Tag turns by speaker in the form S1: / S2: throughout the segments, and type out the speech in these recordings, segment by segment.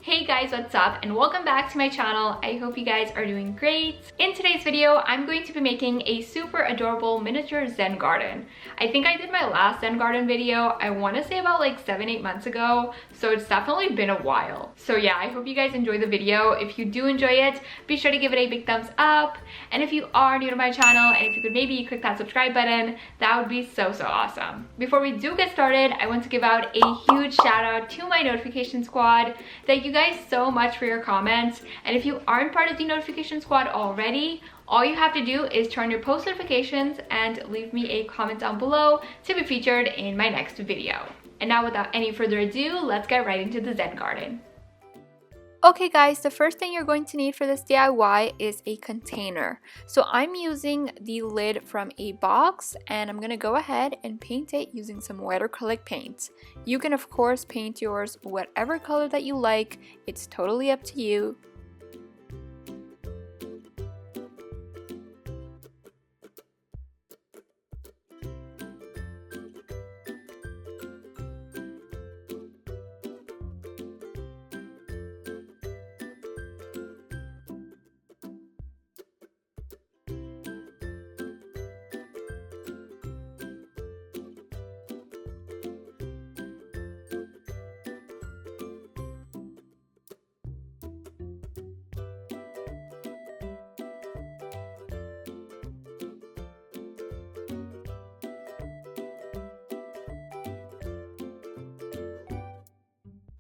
S1: Hey guys, what's up and welcome back to my channel. I hope you guys are doing great. In today's video, I'm going to be making a super adorable miniature Zen garden. I think I did my last Zen garden video, I want to say about like 7-8 months ago, so it's definitely been a while. So yeah, I hope you guys enjoy the video. If you do enjoy it, be sure to give it a big thumbs up. And if you are new to my channel, and if you could maybe click that subscribe button, that would be so awesome. Before we do get started, I want to give out a huge shout out to my notification squad. Thank you guys so much for your comments, and if you aren't part of the notification squad already, all you have to do is turn your post notifications and leave me a comment down below to be featured in my next video. And now without any further ado, let's get right into the Zen garden. Okay guys, the first thing you're going to need for this DIY is a container. So I'm using the lid from a box and I'm gonna go ahead and paint it using some wet acrylic paint. You can of course paint yours whatever color that you like, it's totally up to you.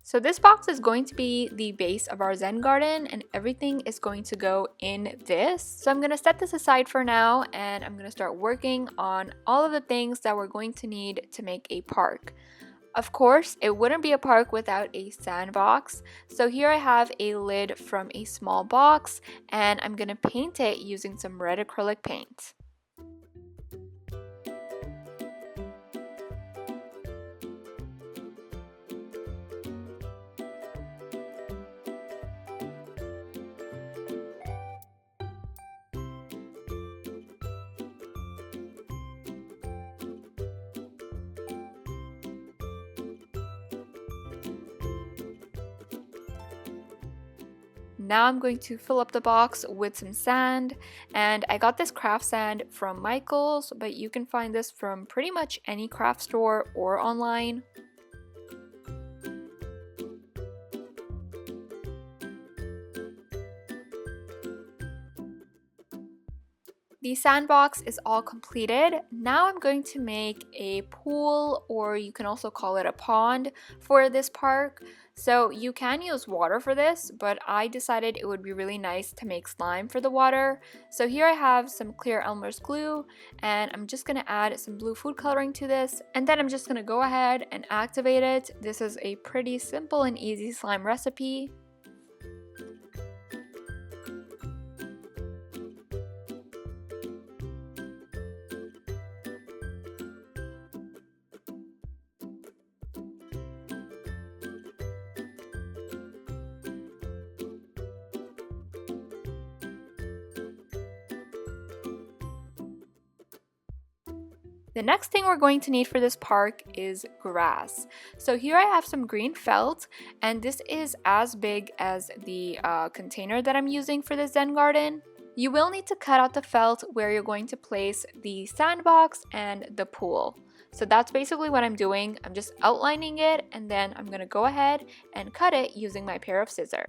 S1: So this box is going to be the base of our Zen garden and everything is going to go in this. So I'm going to set this aside for now and I'm going to start working on all of the things that we're going to need to make a park. Of course, it wouldn't be a park without a sandbox. So here I have a lid from a small box and I'm going to paint it using some red acrylic paint. Now I'm going to fill up the box with some sand, and I got this craft sand from Michael's, but you can find this from pretty much any craft store or online. The sandbox is all completed. Now I'm going to make a pool, or you can also call it a pond, for this park. So you can use water for this, but I decided it would be really nice to make slime for the water. So here I have some clear Elmer's glue, and I'm just going to add some blue food coloring to this, and then I'm just going to go ahead and activate it. This is a pretty simple and easy slime recipe. The next thing we're going to need for this park is grass. So here I have some green felt, and this is as big as the container that I'm using for the Zen garden. You will need to cut out the felt where you're going to place the sandbox and the pool. So that's basically what I'm doing. I'm just outlining it, and then I'm going to go ahead and cut it using my pair of scissors.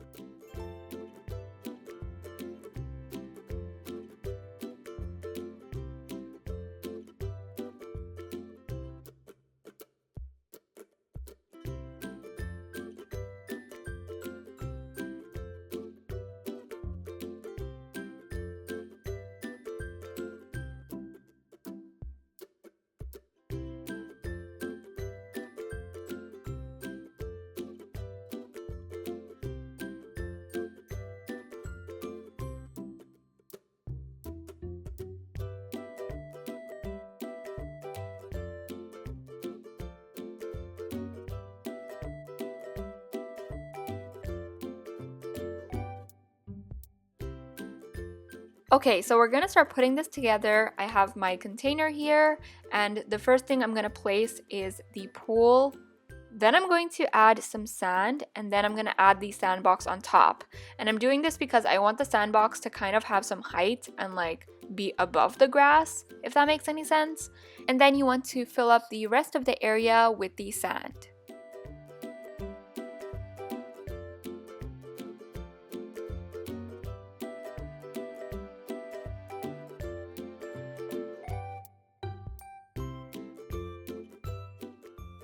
S1: Okay, so we're gonna start putting this together. I have my container here, and the first thing I'm gonna place is the pool. Then I'm going to add some sand, and then I'm going to add the sandbox on top. And I'm doing this because I want the sandbox to kind of have some height and like be above the grass, if that makes any sense. And then you want to fill up the rest of the area with the sand.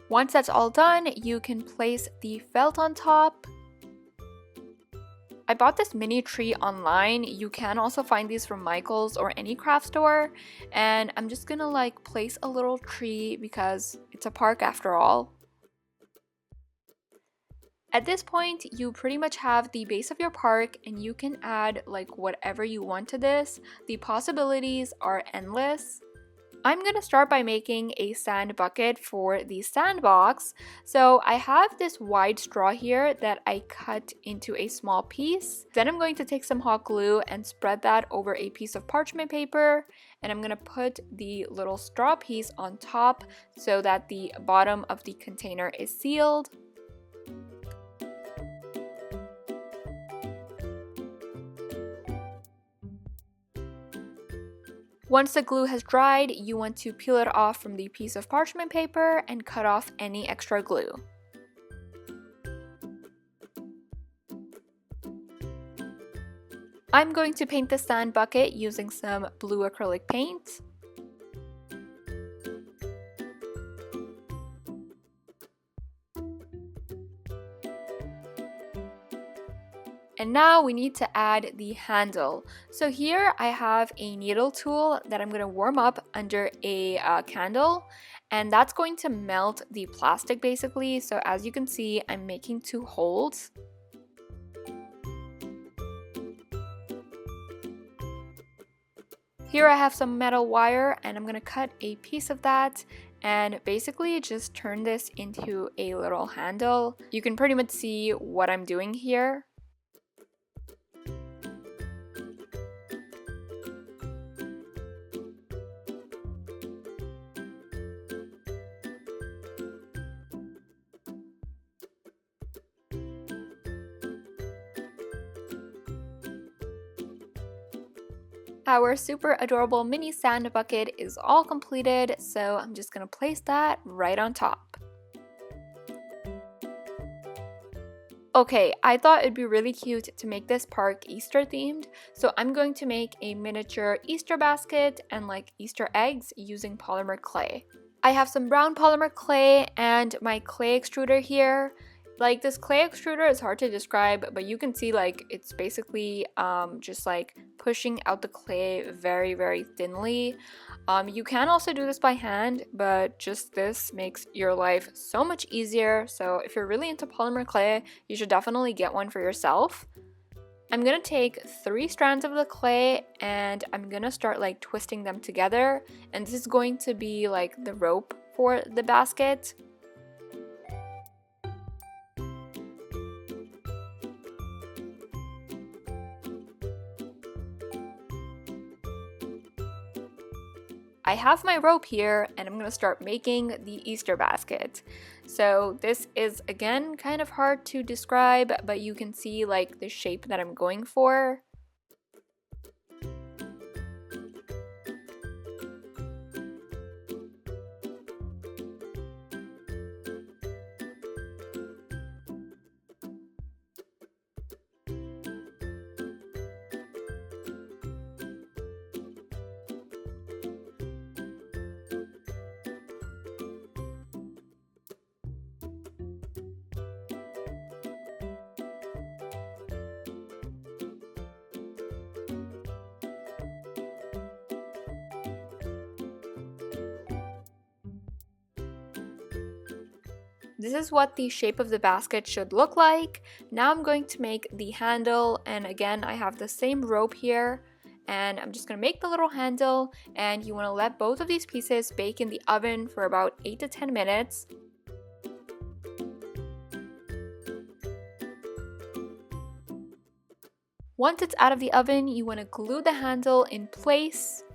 S1: Once that's all done, you can place the felt on top. I bought this mini tree online. You can also find these from Michael's or any craft store. And I'm just gonna like place a little tree because it's a park after all. At this point, you pretty much have the base of your park and you can add like whatever you want to this. The possibilities are endless. I'm going to start by making a sand bucket for the sandbox. So I have this wide straw here that I cut into a small piece. Then I'm going to take some hot glue and spread that over a piece of parchment paper. And I'm going to put the little straw piece on top so that the bottom of the container is sealed. Once the glue has dried, you want to peel it off from the piece of parchment paper and cut off any extra glue. I'm going to paint the sand bucket using some blue acrylic paint. And now we need to add the handle. So here I have a needle tool that I'm going to warm up under a candle, and that's going to melt the plastic basically. So as you can see, I'm making 2 holes. Here I have some metal wire and I'm going to cut a piece of that and basically just turn this into a little handle. You can pretty much see what I'm doing here. Our super adorable mini sand bucket is all completed, so I'm just gonna place that right on top. Okay, I thought it'd be really cute to make this park Easter themed, so I'm going to make a miniature Easter basket and like Easter eggs using polymer clay. I have some brown polymer clay and my clay extruder here. Like, this clay extruder is hard to describe, but you can see like it's basically just like pushing out the clay very, very thinly. You can also do this by hand, but just this makes your life so much easier. So if you're really into polymer clay, you should definitely get one for yourself. I'm gonna take 3 strands of the clay and I'm gonna start like twisting them together, and this is going to be like the rope for the basket. I have my rope here and I'm going to start making the Easter basket. So this is again kind of hard to describe, but you can see like the shape that I'm going for. This is what the shape of the basket should look like. Now I'm going to make the handle, and again I have the same rope here, and I'm just going to make the little handle, and you want to let both of these pieces bake in the oven for about 8 to 10 minutes. Once it's out of the oven, you want to glue the handle in place.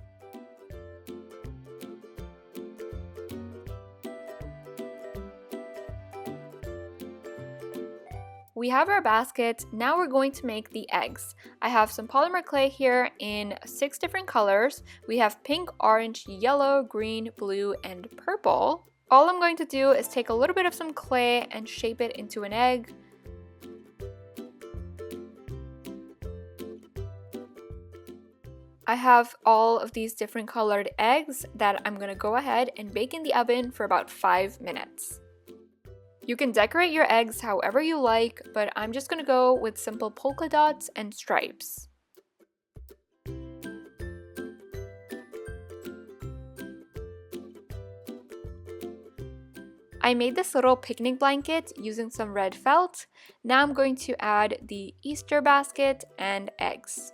S1: We have our basket. Now we're going to make the eggs. I have some polymer clay here in 6 different colors. We have pink, orange, yellow, green, blue, and purple. All I'm going to do is take a little bit of some clay and shape it into an egg. I have all of these different colored eggs that I'm gonna go ahead and bake in the oven for about 5 minutes. You can decorate your eggs however you like, but I'm just gonna go with simple polka dots and stripes. I made this little picnic blanket using some red felt. Now I'm going to add the Easter basket and eggs.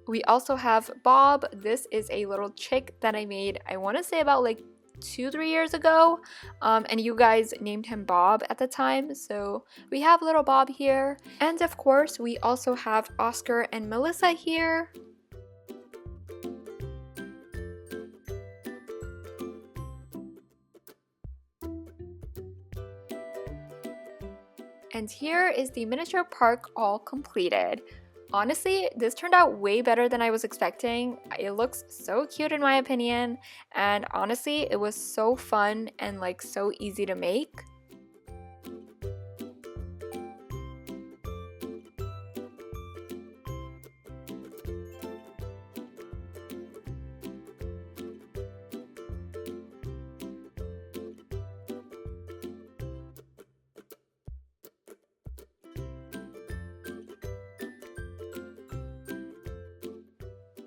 S1: We also have Bob. This is a little chick that I made, I want to say about like 2-3 years ago, and you guys named him Bob at the time, so we have little Bob here. And of course we also have Oscar and Melissa here. And here is the miniature park all completed. Honestly, this turned out way better than I was expecting. It looks so cute in my opinion, and honestly, it was so fun and like so easy to make.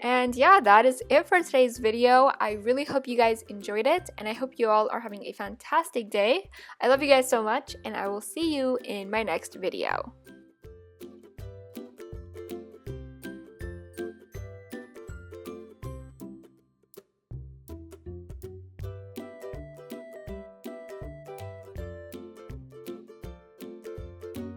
S1: And yeah, that is it for today's video. I really hope you guys enjoyed it, and I hope you all are having a fantastic day. I love you guys so much, and I will see you in my next video.